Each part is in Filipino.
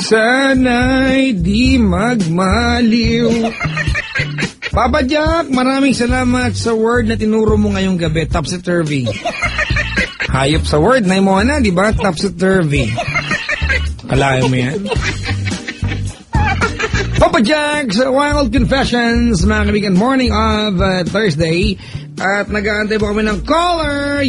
Sana'y di magmaliw. Papa Jack, maraming salamat sa word na tinuro mo ngayong gabi, topsy-turvy. Hayop sa word na mo na, di ba? Topsy-turvy. Kalahin mo yan. Papa Jack's Wild Confessions, mga kaibigan, morning of Thursday. At nag-aantay po kami ng caller.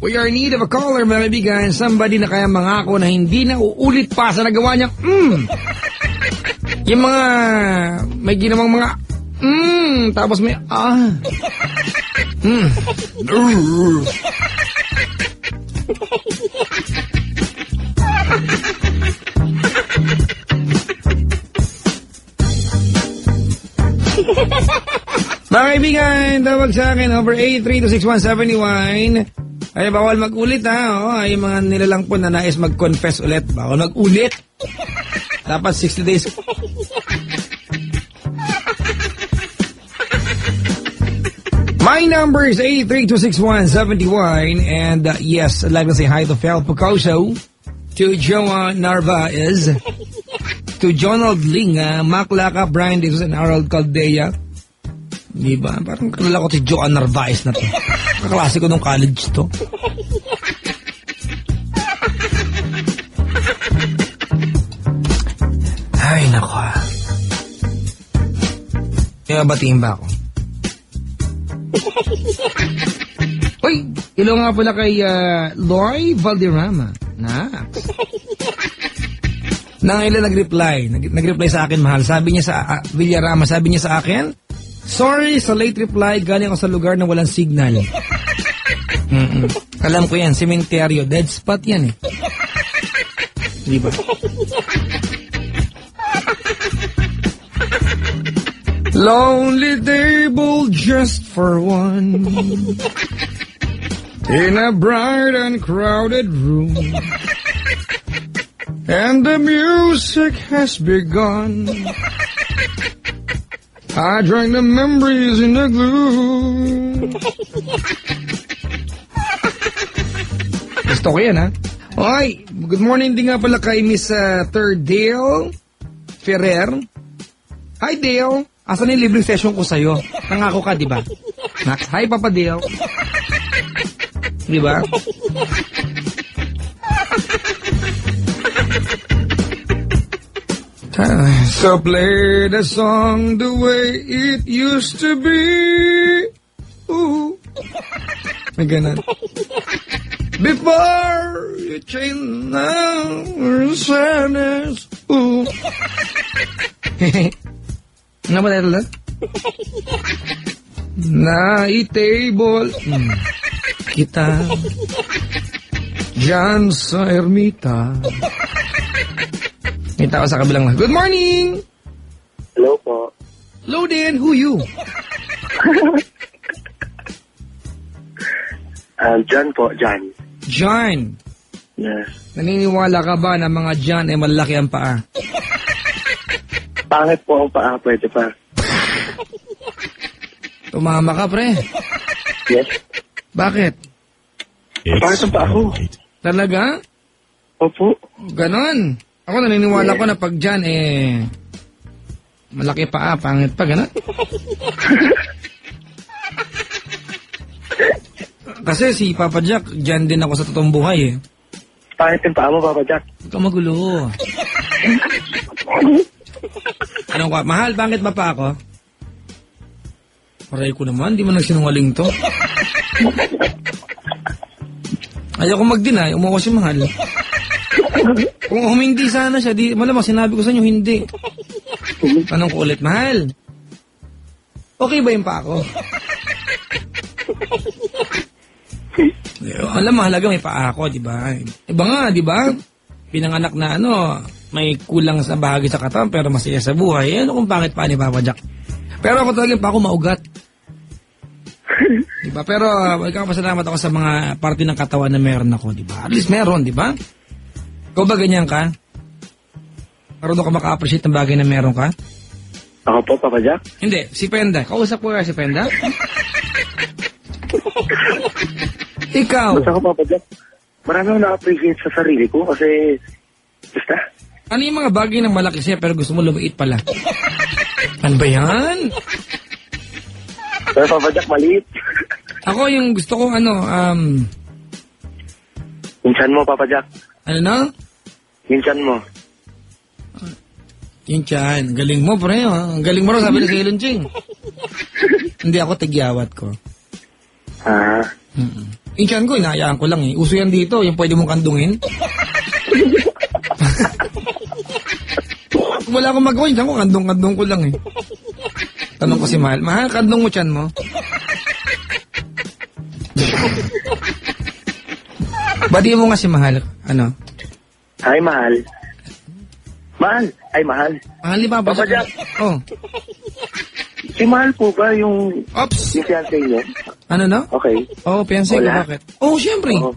We are in need of a caller, mga kaibigan. Somebody na kaya mangako na hindi na uulit pa sa nagawa niya. Yung mga, may ginawang mga, tapos may, Mga kaibigan, tawag sa akin over 8326171. Ay, bawal mag-ulit ha. Ay, mga nilalang po na nais mag-confess ulit. Bawal mag-ulit. Dapat 60 days. My number is 8326171. And yes, I'd like to say hi to Fel Picoso, to Joa Narvaez, to Jonald Linga, Mac Laca, Brian Dixon, and Harold Caldea. Diba? Parang kalala ko si Joa Narvaez na to. Kaklase ko nung college to. Ay, nako. Kaya batiin ba ako? Uy, ilo nga pala kay Loy Valderrama. Nangailan nag-reply. Nag-reply sa akin, mahal. Sabi niya sa Villarama, sabi niya sa akin, sorry sa late reply, galing ako sa lugar na walang signal. Alam ko yan, sementeryo, dead spot yan eh. Di ba? Lonely table just for one, in a bright and crowded room, and the music has begun. I drank the memories in the gloom. Gusto ko yan, ha? Okay, good morning din nga pala kay Miss Third Dale Ferrer. Hi, Dale. Asan yung libreng session ko sa'yo? Nangako ka, di ba? Hi, Papa Dale. Di ba? So play the song the way it used to be. Ooh. May ganun. Before you change our sadness. Ooh. Ano ba tayo lang? Na-table kita dyan sa ermita. May tao sa kabilang lang. Good morning! Hello po. Hello din, who you? John po, John. John. Yes. Naniniwala ka ba na mga John ay malaki ang paa? Pangit po ang paa, pwede pa. Tumama ka, pre. Yes. Bakit? Pangit ang paa ko. Talaga? Opo. Ganon. Ako naniniwala ko na pag John, malaki paa, pangit pa, ganon. Kasi si Papa Jack, John din ako sa totoong buhay, eh. Pangit ang paa mo, Papa Jack. Huwag ka magulo. Anong ka? Mahal, bakit ba pa ako? Paray ko naman, di mo nagsinungaling to. Ayaw ko mag-deny, umuha si Mahal. Kung humindi sana siya, di malamang sinabi ko sa inyo, hindi. Tanong ko ulit, Mahal, okay ba yung pa ako? Alam, mahalaga may paa ako, di ba? Iba nga, di ba? Pinanganak na may kulang sa bahagi sa katawan pero masaya sa buhay. Ano kung pangit pa ni Papa Jack? Pero ako talaga pa ako maugat. Diba? Pero ipagpapasalamat ako sa mga parte ng katawan na meron ako, diba? At least meron, diba? Ikaw ba ganyan ka? Marunong ka maka-appreciate ng bagay na meron ka? Ako po, Papa Jack? Hindi, si Penda. Kausap ko si Penda? Ikaw? Basta ako, Papa Jack? marami akong na-appreciate sa sarili ko kasi, basta, Ano yung mga bagay na malaki siya pero gusto mo lumiit pala? Ano ba yan? pero Papa Jack, maliit. Ako yung gusto ko Minsan mo, Papa Jack. ano na? Minsan mo. Yung tiyan. Galing mo, pre. Ha? Ang galing mo rin, sabi ni Silon Ching. Hindi ako tigyawat ko. Ah, Yung tiyan ko, inayaan ko lang eh. Uso yan dito, yung pwede mong kandungin. Wala akong magawa, yung tiyan ko, kandung ko lang eh. Tanong ko si Mahal, Mahal, kandung mo tiyan mo? Bati mo nga si Mahal, ano? Hi, mahal. Mahal. Ay, mahal. Mahal, di ba? Papa Jack. Oh. Si Mahal po ba yung Ops! fiancé niyo? Ano na? Okay. Oh, fiancé ko, Wala. bakit? Oh, syempre. Oo.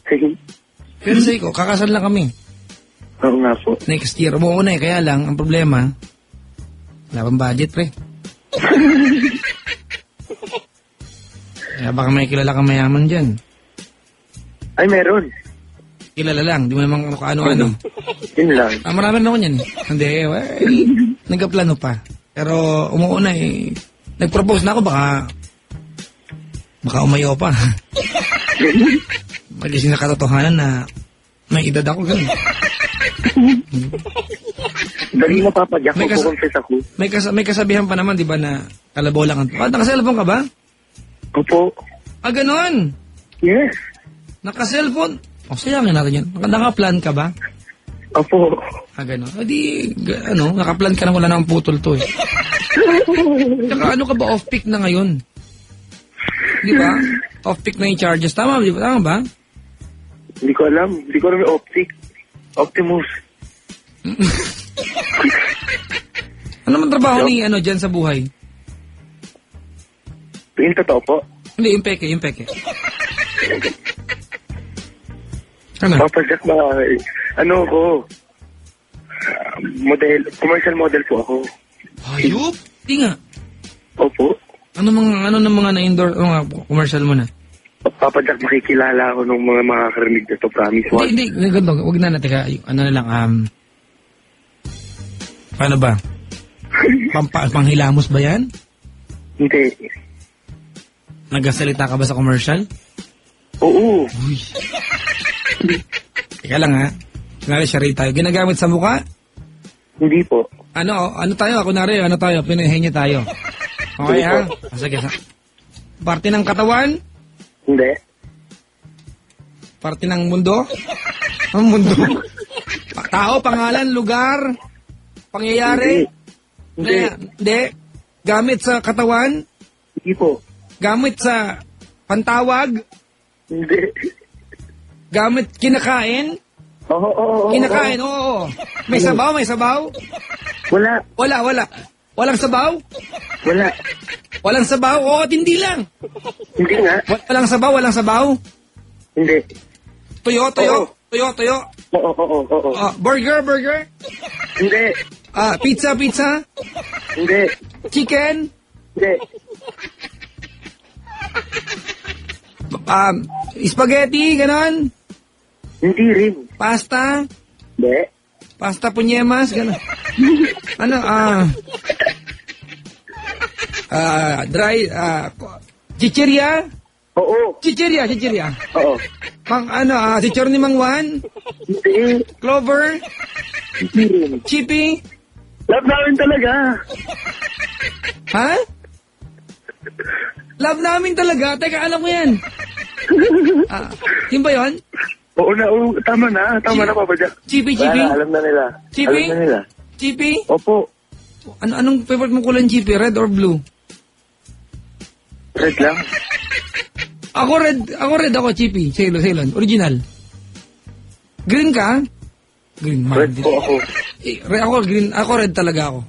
Sige. Fiancé ko, kakasal na kami. Oo nga po. Next year, umuuna na eh, kaya lang, ang problema, wala pang budget, pre. Kaya baka may kilala kang mayaman dyan. Ay, meron. Kilala lang, di mo naman ano-ano. Yun lang. Marami na ako yan eh. Hindi, nagkaplano pa. Pero umuuna eh, nag-propose na ako, baka umayaw pa. Magising na katotohanan na may edad ako, ganun. Dali na, Papa Jack. May Magkukonfess ako. May kasabihan pa naman, di ba, na kalabaw lang. Nakaselfone ka ba? Opo. Ah, ganun. Yes. Naka-cellphone? O, sayangin natin yan. Naka-plan ka ba? Opo. Ah, gano'n. Naka-plan ka na wala namang putol to eh. Tsaka ano ka ba off-peak na ngayon? Di ba? Off-peak na yung charges. Tama, di ba? Tama ba? Hindi ko alam. Hindi ko alam yung Optimus. Ano man trabaho ni dyan sa buhay? Yung totoo po. Hindi, yung peke. Ano? Papa Jack ba? Ano ko? Commercial model po ako. Hayop? Di nga. Opo. Ano ng mga na-indoor, commercial mo na? Papa Jack, makikilala ako ng mga makakarinig na to, promise. Hindi, ganito. Huwag na, teka, ano na lang, paano ba? Panghilamos ba yan? Hindi. Nagsasalita ka ba sa commercial? Oo. Uy. Teka lang ha. Kunwari siya rin tayo. Ginagamit sa mukha? Hindi po. Ano tayo? Kunwari, tayo? Pinahingi tayo. Okay ha? Sige. Parte ng katawan? Hindi. Parte ng mundo? Ang mundo? Tao, pangalan, lugar, pangyayari? Hindi. Gamit sa katawan? Hindi po. Gamit sa pantawag? Hindi. Gamit kinakain? Oo. Kinakain, oo. May sabaw? Wala. Walang sabaw? Wala. Walang sabaw? Oo, hindi lang. Hindi nga. Walang sabaw? Hindi. Tuyo? Oo. Oo. Burger? Hindi. Pizza? Hindi. Chicken? Hindi. Spaghetti, ganon? Hindi rin. Pasta? Hindi. Pasta punyemas, ganon? Chichirya? Oo. Chichirya. Oo. Chichor ni Mang Juan? Hindi. Clover? Hindi rin. Chippy? Love namin talaga. Ha? Love namin talaga? Teka, alam ko yan. Yun ba yun? Oo na. Tama na, Papa Jack. Chippy? Wala, alam na nila. Chippy? Alam na nila. Chippy? Opo. Anong favorite mong kulay ng Chippy? Red or blue? Red lang. Ako red ako, Chippy. Ceylon. Original. Green ka? Green. Red po ako. Ako green. Ako red talaga ako.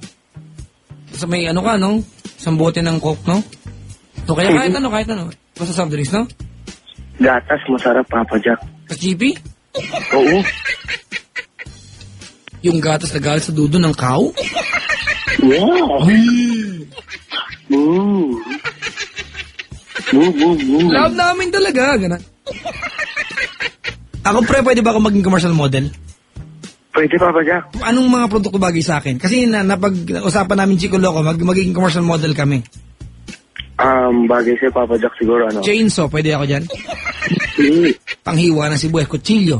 Sa may ka, no? Isang bote ng Coke, no? So, kaya kahit ano. Basta soft drinks, no? Gatas, masarap, Papa Jack. Sa Chippy? Oo. Yung gatas na galit sa dudo ng cow? Wow. Ooh. Love namin talaga, gano'n. Ako pre, pwede ba ako maging commercial model? Pwede, Papa Jack. Anong mga produkto bagay sa akin? Kasi napag-usapan namin Chico Loco, magiging commercial model kami. Bagay sa'yo, Papa Jack, siguro, ano? Chainsaw, pwede ako dyan? Hindi. Panghiwa ng sibuyas, kutsilyo.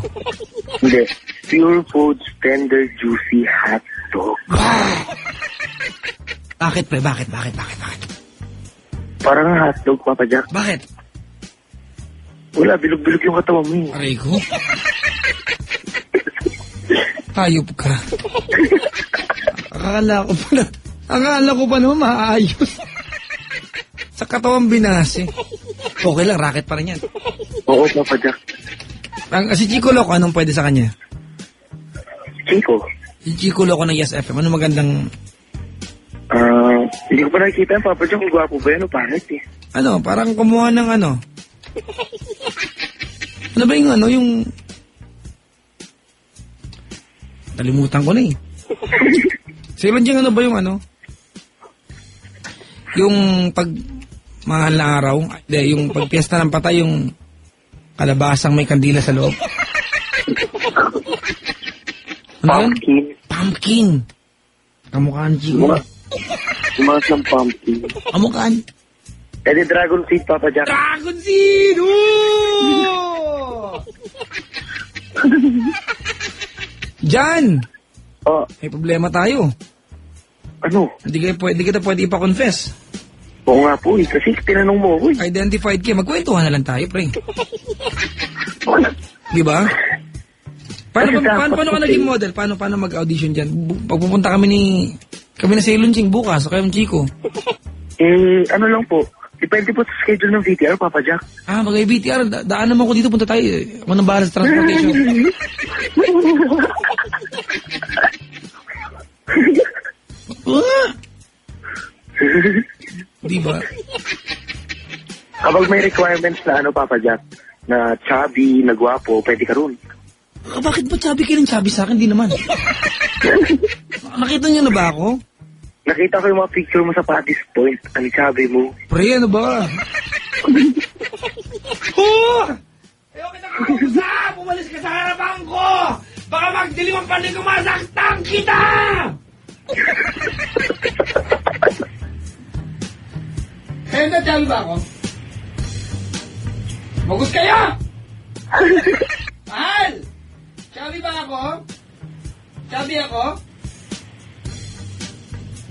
Hindi. Pure Foods Tender Juicy Hot Dog. Bakit pre? Bakit? Parang hotdog, Papa Jack. Bakit? Wala, bilog-bilog yung katawan mo. Aray ko. Tayop ka. Akala ko pa naman maayos. Sa katawang binase. Okay lang, racket pa rin yan. Oo, Papa Jack. Si Chico Loco, anong pwede sa kanya? Chico? Si Chico Loco ng Yes FM, ano magandang... Hindi ko pa nakikita yan, Papa Jack. Kung gwapo ba yan o pangit eh. Ano, parang kumuha ng ano. Ano ba yung ano, yung... Nalimutan ko na eh. Sailan dyan ano ba yung ano? Yung pag mahal na araw, hindi, yung pag piyesta ng patay, yung kalabasang may kandila sa loob. Ano Pumpkin. yun? Pumpkin. Kamukhaan Chico. Umangat ng pumpkin. Kamukhaan. Eh di Dragon Seed, Papa Jack. Dragon Seed! Oh! Jan! Oh, May problema tayo. ano? Hindi kita pwede ipa-confess. Oo nga po eh. Kasi tinanong mo ako eh. Identified ka. Magkwentuhan na lang tayo, pre. Di ba? Paano ka naging model? Paano mag-audition dyan? Pagpupunta kami na Sailon Ching bukas, o kayong Chico. Ano lang po. Depende po sa schedule ng VTR, Papa Jack. Magay VTR. Daan naman ko dito. Punta tayo. Ako nang bahala sa transportation. Di ba? Kapag may requirements na ano, Papa Jack, na chubby, na gwapo, pwede ka ron. Bakit ba chubby ka rin chubby sa akin? Di naman. Nakita niyo na ba ako? Nakita ko yung mga picture mo sa Patty's Point. Ang chubby mo. Pre, ano ba? Ayaw kita kakausap! Umalis ka sa harapan ko! Baka magdilim ang panig ko, masaktan kita! Kaya na-chubby ba ako? Magus kayo! Mahal! Chubby ba ako? Chubby ako?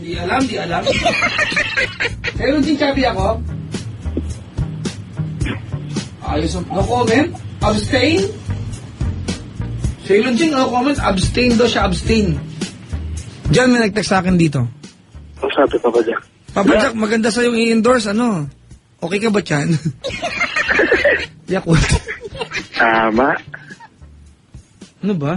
Di alam. Meron din chubby ako? Ayos. No comment? Abstain? Sailon Ching, no comment? Abstain daw siya, abstain. Diyan may nag-text sa akin dito. Ang sabi, Papa Jack. Papa Jack, maganda sa yung i-endorse, ano? Okay ka ba, Chan? Yakult. Tama. Ano ba?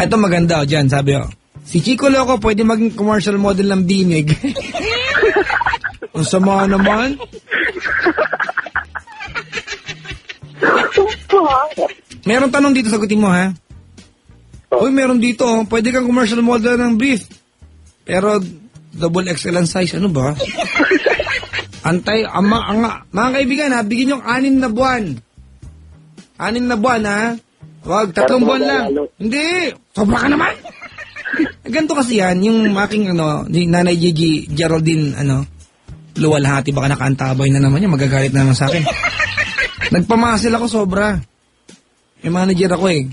Ito maganda, dyan, sabi ko. Si Chico Loco pwede maging commercial model ng dinig. Ang sama naman. Meron tanong dito, sagutin mo, ha? Uy, meron dito, pwede kang commercial model ng beef. Pero, double XL ang size, ano ba? Mga kaibigan, ha, bigyan yung 6 na buwan. 6 na buwan, ha? Wag, 3 buwan lang. Hindi, sobra ka naman. Ganito kasi yan, yung aking, Nanay Gigi Geraldine, luwalhati, baka nakaantabay na naman yan, magagalit na naman sa akin. Nagpamasil ako sobra. May manager ako eh.